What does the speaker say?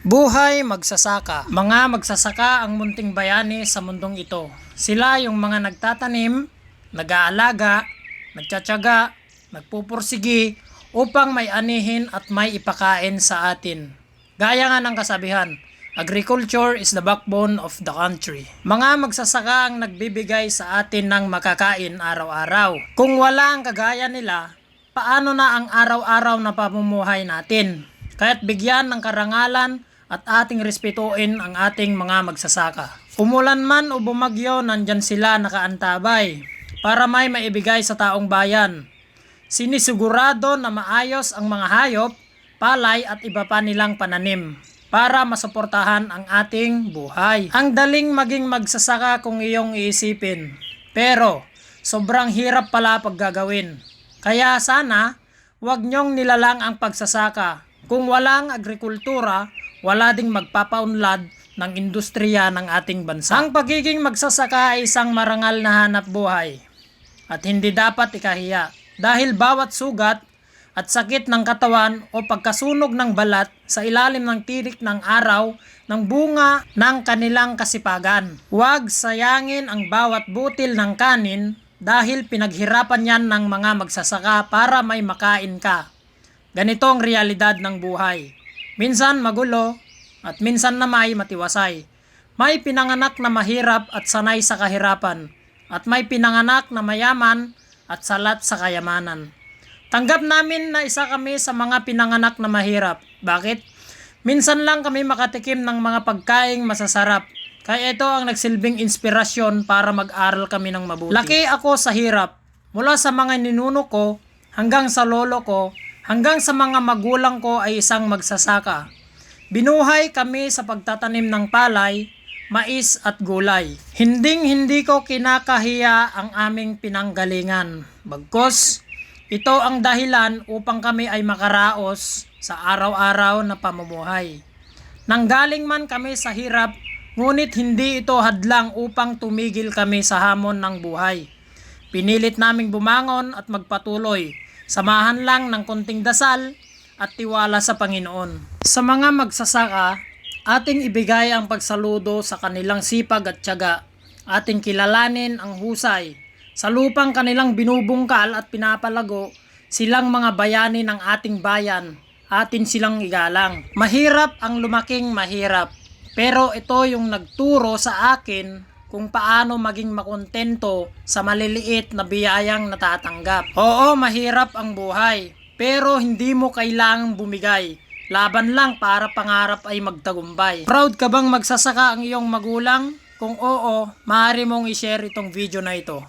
Buhay magsasaka. Mga magsasaka ang munting bayani sa mundong ito. Sila yung mga nagtatanim, nag-aalaga, nagtsatsaga, nagpupursigi upang may anihin at may ipakain sa atin. Gaya nga ng kasabihan, agriculture is the backbone of the country. Mga magsasaka ang nagbibigay sa atin ng makakain araw-araw. Kung wala ang kagaya nila, paano na ang araw-araw na pamumuhay natin? Kaya't bigyan ng karangalan at ating respetuin ang ating mga magsasaka. Umulan man o bumagyo, nandyan sila nakaantabay para may maibigay sa taong bayan. Sinisigurado na maayos ang mga hayop, palay at iba pa nilang pananim para masuportahan ang ating buhay. Ang daling maging magsasaka kung iyong iisipin, pero sobrang hirap pala paggagawin. Kaya sana huwag nyong nilalang ang pagsasaka. Kung walang agrikultura, wala ding magpapaunlad ng industriya ng ating bansa. Ang pagiging magsasaka ay isang marangal na hanap buhay at hindi dapat ikahiya dahil bawat sugat at sakit ng katawan o pagkasunog ng balat sa ilalim ng tirik ng araw ng bunga ng kanilang kasipagan. Huwag sayangin ang bawat butil ng kanin dahil pinaghirapan yan ng mga magsasaka para may makain ka. Ganito ang realidad ng buhay. Minsan magulo at minsan na may matiwasay. May pinanganak na mahirap at sanay sa kahirapan. At may pinanganak na mayaman at salat sa kayamanan. Tanggap namin na isa kami sa mga pinanganak na mahirap. Bakit? Minsan lang kami makatikim ng mga pagkaing masasarap. Kaya ito ang nagsilbing inspirasyon para mag-aral kami ng mabuti. Laki ako sa hirap. Mula sa mga ninuno ko hanggang sa lolo ko, hanggang sa mga magulang ko ay isang magsasaka. Binuhay kami sa pagtatanim ng palay, mais at gulay. Hinding-hindi ko kinakahiya ang aming pinanggalingan. Bagkus, ito ang dahilan upang kami ay makaraos sa araw-araw na pamumuhay. Nanggaling man kami sa hirap, ngunit hindi ito hadlang upang tumigil kami sa hamon ng buhay. Pinilit naming bumangon at magpatuloy. Samahan lang ng konting dasal at tiwala sa Panginoon. Sa mga magsasaka, ating ibigay ang pagsaludo sa kanilang sipag at tiyaga. Ating kilalanin ang husay. Sa lupang kanilang binubungkal at pinapalago, silang mga bayani ng ating bayan. Atin silang igalang. Mahirap ang lumaking mahirap. Pero ito yung nagturo sa akin kung paano maging makontento sa maliliit na biyayang natatanggap. Oo, mahirap ang buhay, pero hindi mo kailangang bumigay. Laban lang para pangarap ay magtagumpay. Proud ka bang magsasaka ang iyong magulang? Kung oo, maaari mong i-share itong video na ito.